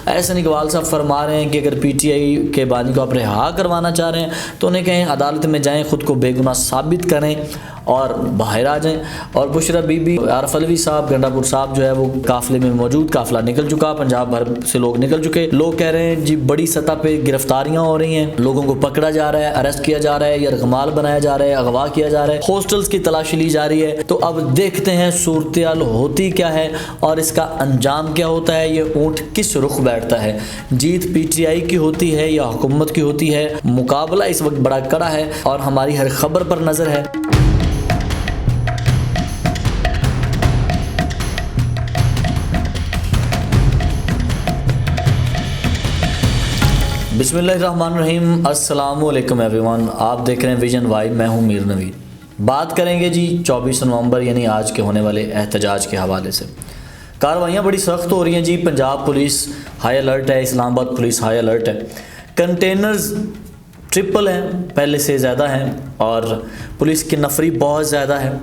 एहसन इकबाल साहब फरमा रहे हैं कि अगर पीटीआई के बानी को आप रिहा करवाना चाह रहे हैं तो उन्हें कहें अदालत में जाएं, ख़ुद को बेगुनाह साबित करें और बाहर आ जाएं। और बुशरा बीबी, आरफ अलवी साहब, गंडापुर साहब जो है वो काफिले में मौजूद, काफिला निकल चुका, पंजाब भर से लोग निकल चुके। लोग कह रहे हैं जी बड़ी सतह पे गिरफ्तारियां हो रही हैं, लोगों को पकड़ा जा रहा है, अरेस्ट किया जा रहा है, या रकमाल बनाया जा रहा है, अगवा किया जा रहा है, हॉस्टल्स की तलाशी ली जा रही है। तो अब देखते हैं सूरत-ए-हाल होती क्या है और इसका अंजाम क्या होता है, ये ऊँट किस रुख बैठता है। जीत पीटीआई की होती है या हुकूमत की होती है। मुकाबला इस वक्त बड़ा कड़ा है और हमारी हर खबर पर नजर है। बिस्मिल्लाहिर्रहमानिर्रहीम, अस्सलामुअलैकुम एवरीवन। आप देख रहे हैं विजन वाई, मैं हूं मीर नवीद। बात करेंगे जी 24 नवंबर यानी आज के होने वाले एहतजाज के हवाले से। कार्रवाइयाँ बड़ी सख्त हो रही हैं जी। पंजाब पुलिस हाई अलर्ट है, इस्लामाबाद पुलिस हाई अलर्ट है। कंटेनर्स ट्रिपल हैं, पहले से ज़्यादा हैं और पुलिस की नफरी बहुत ज़्यादा है।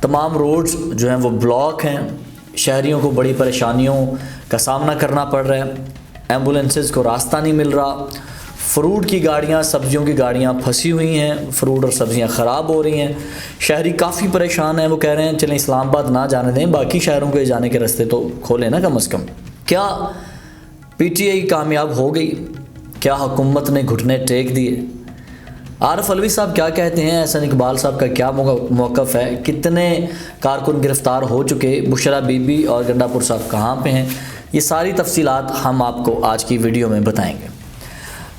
तमाम रोड्स जो हैं वो ब्लॉक हैं, शहरियों को बड़ी परेशानियों का सामना करना पड़ रहा है। एम्बुलेंसेस को रास्ता नहीं मिल रहा, फ्रूट की गाड़ियाँ, सब्जियों की गाड़ियाँ फंसी हुई हैं, फ्रूट और सब्जियाँ ख़राब हो रही हैं। शहरी काफ़ी परेशान हैं, वो कह रहे हैं चलें इस्लामाबाद ना जाने दें, बाकी शहरों के जाने के रास्ते तो खोलें ना कम अज़ कम। क्या पीटीआई कामयाब हो गई? क्या हुकूमत ने घुटने टेक दिए? आरफ अलवी साहब क्या कहते हैं? एहसन इकबाल साहब का क्या मौक़िफ़ है? कितने कारकुन गिरफ़्तार हो चुके? बुशरा बीबी और गंडापुर साहब कहाँ पे हैं? ये सारी तफसीलात हम आपको आज की वीडियो में बताएंगे।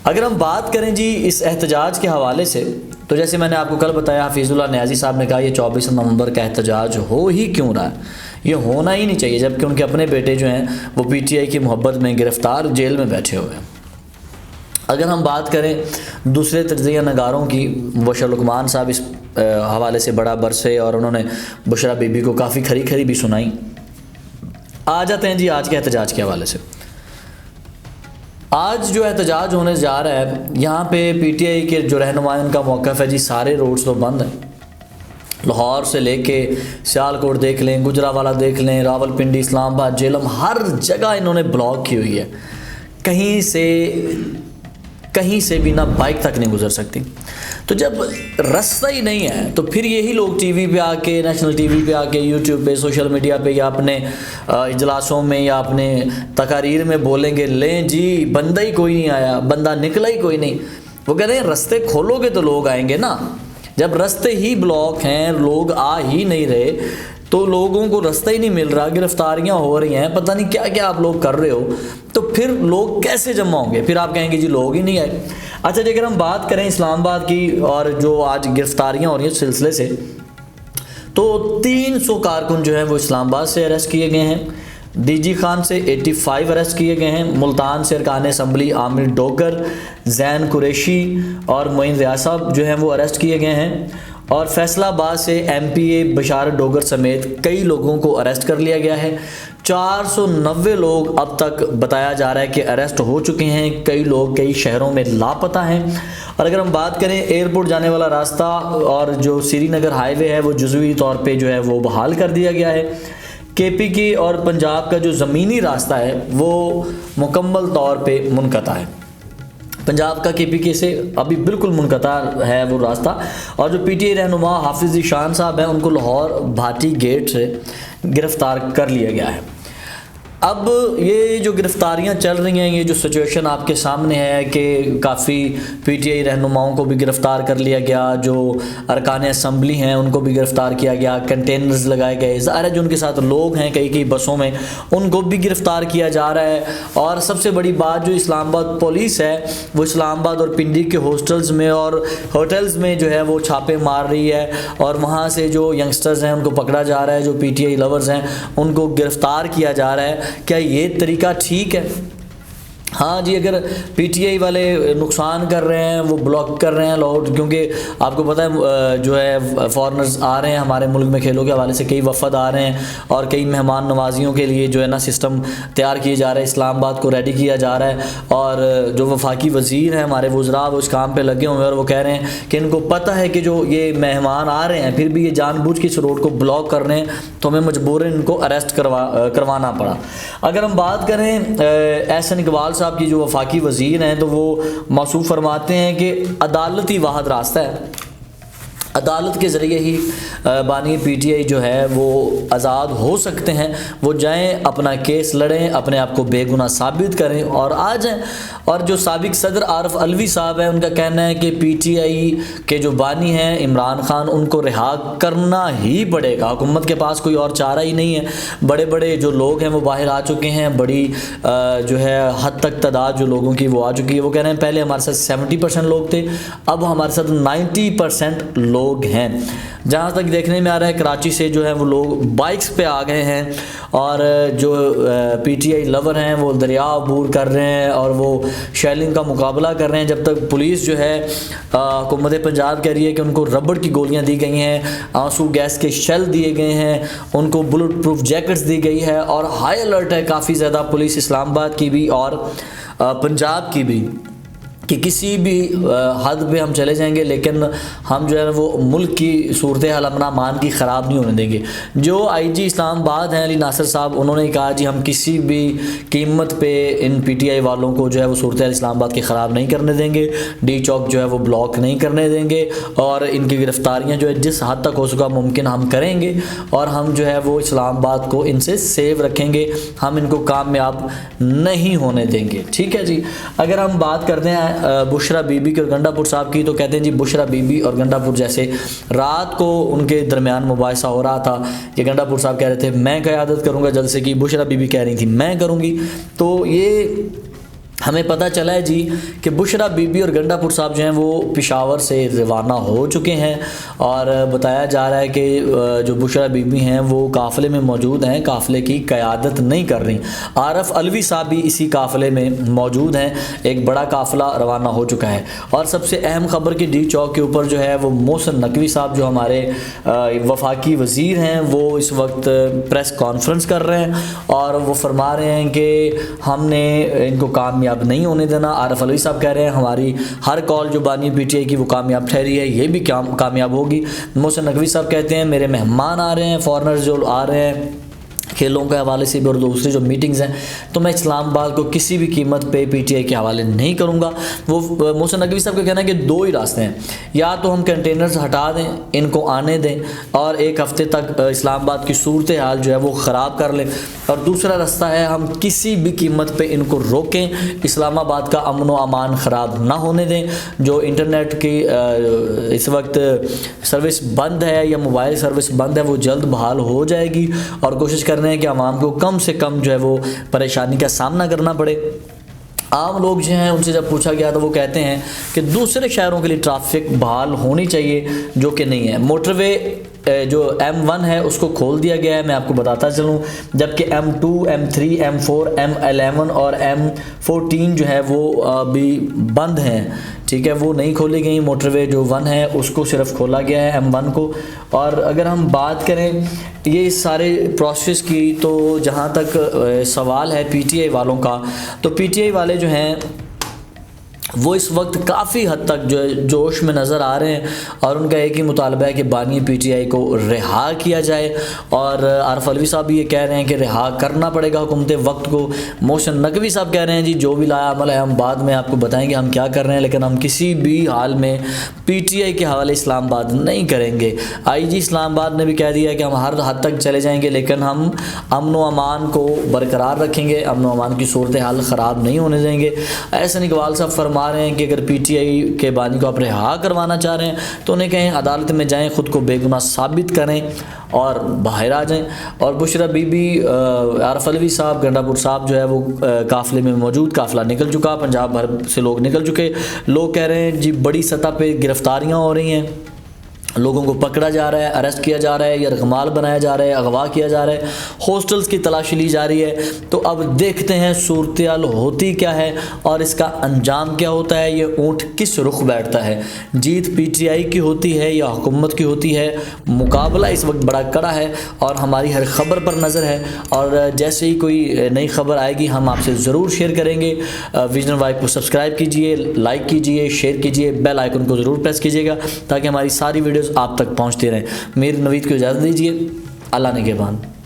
अगर हम बात करें जी इस एहतजाज के हवाले से, तो जैसे मैंने आपको कल बताया, हफीज़ुल्लाह नियाज़ी साहब ने कहा ये 24 नवंबर का एहतजाज हो ही क्यों रहा है, ये होना ही नहीं चाहिए, जबकि उनके अपने बेटे जो हैं वो पीटीआई की मोहब्बत में गिरफ़्तार जेल में बैठे हुए हैं। अगर हम बात करें दूसरे तजिया नगारों की, बुशरा लुकमान साहब इस हवाले से बड़ा बरसे और उन्होंने बुशरा बीबी को काफ़ी खरी खरी भी सुनाई। आ जाते हैं जी आज के एहतजाज के हवाले से। आज जो एहतजाज होने जा रहा है, यहाँ पे पीटीआई के जो रहनुमाओं का मौक़िफ़ है जी, सारे रोड्स तो बंद हैं। लाहौर से लेके सियालकोट देख लें, गुजरावाला देख लें, रावलपिंडी, इस्लामाबाद, जेलम, हर जगह इन्होंने ब्लॉक की हुई है। कहीं से भी ना बाइक तक नहीं गुजर सकती। तो जब रास्ता ही नहीं है तो फिर यही लोग टीवी पे आके, नेशनल टीवी पे आके, यूट्यूब पे, सोशल मीडिया पे या अपने इजलासों में या अपने तकारीर में बोलेंगे, लें जी बंदा ही कोई नहीं आया, बंदा निकला ही कोई नहीं। वो कह रहे हैं रास्ते खोलोगे तो लोग आएंगे ना। जब रास्ते ही ब्लॉक हैं, लोग आ ही नहीं रहे, तो लोगों को रास्ता ही नहीं मिल रहा, गिरफ्तारियां हो रही हैं, पता नहीं क्या क्या आप लोग कर रहे हो, तो फिर लोग कैसे जमा होंगे? फिर आप कहेंगे जी लोग ही नहीं आए। अच्छा जी, अगर हम बात करें इस्लामाबाद की और जो आज गिरफ्तारियां हो रही हैं सिलसिले से, तो 300 कारकुन जो हैं वो इस्लामाबाद से अरेस्ट किए गए हैं। डीजी खान से 85 अरेस्ट किए गए हैं। मुल्तान से अरकान असम्बली आमिर डोगर, जैन कुरैशी और मोइन रियाज साहब जो हैं वो अरेस्ट किए गए हैं। और फैसलाबाद से एमपीए बशारत डोगर समेत कई लोगों को अरेस्ट कर लिया गया है। 490 लोग अब तक बताया जा रहा है कि अरेस्ट हो चुके हैं। कई लोग कई शहरों में लापता हैं। और अगर हम बात करें एयरपोर्ट जाने वाला रास्ता और जो श्रीनगर हाईवे है वो जुज़वी तौर पे जो है वो बहाल कर दिया गया है। केपी की और पंजाब का जो ज़मीनी रास्ता है वो मुकम्मल तौर पे मुनक़ता है। पंजाब का केपी के से अभी बिल्कुल मुनक़ता है वो रास्ता। और जो पीटीआई रहनुमा हाफिज़ ज़ीशान साहब हैं, उनको लाहौर भाटी गेट से गिरफ़्तार कर लिया गया है। अब ये जो गिरफ़्तारियाँ चल रही हैं, ये जो सिचुएशन आपके सामने है कि काफ़ी पीटीआई रहनुमाओं को भी गिरफ़्तार कर लिया गया, जो अरकान असम्बली हैं उनको भी गिरफ़्तार किया गया, कंटेनर्स लगाए गए, ज़ाहिर है जो उनके साथ लोग हैं कई कई बसों में उनको भी गिरफ़्तार किया जा रहा है। और सबसे बड़ी बात, जो इस्लामाबाद पुलिस है वो इस्लामाबाद और पिंडी के हॉस्टल्स में और होटल्स में जो है वो छापे मार रही है और वहाँ से जो यंगस्टर्स हैं उनको पकड़ा जा रहा है, जो पीटीआई लवर्स हैं उनको गिरफ़्तार किया जा रहा है। क्या ये तरीका ठीक है? हाँ जी, अगर पीटीआई वाले नुकसान कर रहे हैं, वो ब्लॉक कर रहे हैं लॉर्ड, क्योंकि आपको पता है जो है फॉरेनर्स आ रहे हैं हमारे मुल्क में, खेलों के हवाले से कई वफद आ रहे हैं और कई मेहमान नवाजियों के लिए जो है ना सिस्टम तैयार किए जा रहे हैं, इस्लामाबाद को रेडी किया जा रहा है। और जो वफाकी वज़ीर हैं हमारे वज़रा, वो इस काम पर लगे हुए हैं और वो कह रहे हैं कि इनको पता है कि जो ये मेहमान आ रहे हैं फिर भी ये जानबूझ के इस रोड को ब्लॉक कर रहे हैं, तो हमें मजबूरन इनको अरेस्ट करवाना पड़ा। अगर हम बात करें एहसन इकबाल साहब की, जो वफाकी वज़ीर हैं, तो वो मौसूफ फरमाते हैं कि अदालती वाहिद रास्ता है, अदालत के ज़रिए ही बानी पीटीआई जो है वो आज़ाद हो सकते हैं। वो जाएं, अपना केस लड़ें, अपने आप को बेगुनाह साबित करें और आ जाएं। और जो साबिक सदर आरफ अलवी साहब हैं, उनका कहना है कि पीटीआई के जो बानी हैं इमरान खान, उनको रिहा करना ही पड़ेगा, हुकूमत के पास कोई और चारा ही नहीं है। बड़े बड़े जो लोग हैं वो बाहर आ चुके हैं, बड़ी जो है हद तक तादाद जो लोगों की वो आ चुकी है। वो कह रहे हैं पहले हमारे साथ 70% लोग थे, अब हमारे साथ 90% लोग हैं। जहाँ तक देखने में आ रहा है कराची से जो है वो लोग बाइक्स पे आ गए हैं और जो पीटीआई लवर हैं वो दरिया अबूर कर रहे हैं और वो शेलिंग का मुकाबला कर रहे हैं। जब तक पुलिस जो है हुकूमत पंजाब कह रही है कि उनको रबड़ की गोलियां दी गई हैं, आंसू गैस के शेल दिए गए हैं, उनको बुलेट प्रूफ जैकेट्स दी गई है और हाई अलर्ट है काफ़ी ज़्यादा पुलिस इस्लामाबाद की भी और पंजाब की भी, कि किसी भी हद पे हम चले जाएंगे लेकिन हम जो है वो मुल्क की सूरत हाल अपना मान की ख़राब नहीं होने देंगे। जो आईजी इस्लामाबाद हैं अली नासिर साहब, उन्होंने कहा जी हम किसी भी कीमत पे इन पीटीआई वालों को जो है वो सूरत हाल इस्लामाबाद की ख़राब नहीं करने देंगे, डी चौक जो है वो ब्लॉक नहीं करने देंगे और इनकी गिरफ्तारियाँ जो है जिस हद तक हो सका मुमकिन हम करेंगे और हम जो है वो इस्लामाबाद को इनसे सेव रखेंगे, हम इनको कामयाब नहीं होने देंगे। ठीक है जी। अगर हम बात करते हैं बुशरा बीबी के और गंडापुर साहब की, तो कहते हैं जी बुशरा बीबी और गंडापुर जैसे रात को उनके दरमियान मुबाहिसा हो रहा था कि गंडापुर साहब कह रहे थे मैं क़यादत करूँगा जलसे की, बुशरा बीबी कह रही थी मैं करूँगी। तो ये हमें पता चला है जी कि बुशरा बीबी और गंडापुर साहब जो हैं वो पेशावर से रवाना हो चुके हैं और बताया जा रहा है कि जो बुशरा बीबी हैं वो काफ़िले में मौजूद हैं, काफ़िले की क़यादत नहीं कर रही। आरफ अलवी साहब भी इसी काफ़िले में मौजूद हैं, एक बड़ा काफ़िला रवाना हो चुका है। और सबसे अहम ख़बर कि डी चौक के ऊपर जो है वो मोहसिन नकवी साहब जो हमारे वफाकी वज़ीर हैं वो इस वक्त प्रेस कॉन्फ्रेंस कर रहे हैं और वो फरमा रहे हैं कि हमने इनको कामयाब नहीं होने देना। आरफ अलवी साहब कह रहे हैं हमारी हर कॉल जो बानी पीटीआई की वो कामयाब ठहरी है, ये भी कामयाब होगी। मोहसिन नकवी साहब कहते हैं मेरे मेहमान आ रहे हैं, फॉरेनर्स जो आ रहे हैं खेलों के हवाले से भी और दूसरी जो मीटिंग्स हैं, तो मैं इस्लामाबाद को किसी भी कीमत पे पीटीआई के हवाले नहीं करूँगा। वो मोहसिन नकवी साहब का कहना है कि दो ही रास्ते हैं, या तो हम कंटेनर्स हटा दें, इनको आने दें और एक हफ़्ते तक इस्लामाबाद की सूरत हाल जो है वो ख़राब कर लें, और दूसरा रास्ता है हम किसी भी कीमत पे इनको रोकें, इस्लामाबाद का अमन व अमान ख़राब ना होने दें। जो इंटरनेट की इस वक्त सर्विस बंद है या मोबाइल सर्विस बंद है वो जल्द बहाल हो जाएगी और कोशिश कर रहे हैं कि आवाम को कम से कम जो है वो परेशानी का सामना करना पड़े। आम लोग जो हैं उनसे जब पूछा गया तो वो कहते हैं कि दूसरे शहरों के लिए ट्रैफिक बहाल होनी चाहिए, जो कि नहीं है। मोटरवे जो M1 है उसको खोल दिया गया है, मैं आपको बताता चलूँ, जबकि M2, M3, M4, M11 और M14 जो है वो अभी बंद हैं। ठीक है, वो नहीं खोली गई। मोटरवे जो 1 है उसको सिर्फ खोला गया है, M1 को। और अगर हम बात करें ये सारे प्रोसेस की, तो जहाँ तक सवाल है पीटीआई वालों का, तो पीटीआई वाले जो हैं वो इस वक्त काफ़ी हद तक जो है जोश में नज़र आ रहे हैं और उनका एक ही मुतालबा है कि बानी पीटीआई को रिहा किया जाए। और आरफ अलवी साहब भी ये कह रहे हैं कि रिहा करना पड़ेगा हुकूमत वक्त को। मोहसिन नकवी साहब कह रहे हैं जी जो भी लाया अमल है हम बाद में आपको बताएंगे हम क्या कर रहे हैं, लेकिन हम किसी भी हाल में पीटीआई के हवाले इस्लामाबाद नहीं करेंगे। आईजी इस्लामाबाद ने भी कह दिया कि हम हर हद तक चले जाएंगे लेकिन हम अमन व अमान को बरकरार रखेंगे, अमन व अमान की सूरत हाल ख़राब नहीं होने देंगे। एहसन इकबाल साहब फरमा रहे हैं कि अगर पीटीआई के बानी को आप रिहा करवाना चाह रहे हैं तो उन्हें कहें अदालत में जाएं, ख़ुद को बेगुनाह साबित करें और बाहर आ जाएं। और बुशरा बीबी, आरफ अलवी साहब, गंडापुर साहब जो है वो काफ़िले में मौजूद, काफ़िला निकल चुका, पंजाब भर से लोग निकल चुके। लोग कह रहे हैं जी बड़ी सतह पे गिरफ्तारियाँ हो रही हैं लोगों को पकड़ा जा रहा है, अरेस्ट किया जा रहा है या रकमाल बनाया जा रहा है, अगवा किया जा रहा है, हॉस्टल्स की तलाशी ली जा रही है। तो अब देखते हैं सूरत-ए-हाल होती क्या है और इसका अंजाम क्या होता है, ये ऊँट किस रुख बैठता है, जीत पीटीआई की होती है या हुकूमत की होती है। मुकाबला इस वक्त बड़ा कड़ा है और हमारी हर खबर पर नज़र है और जैसे ही कोई नई खबर आएगी हम आपसे ज़रूर शेयर करेंगे। विजन वाइब को सब्सक्राइब कीजिए, लाइक कीजिए, शेयर कीजिए, बेल आइकन को ज़रूर प्रेस कीजिएगा ताकि हमारी सारी वीडियोस आप तक पहुंचती रहें। मेरी नवीद को इजाज़त दीजिए। अल्लाह ने के बाद।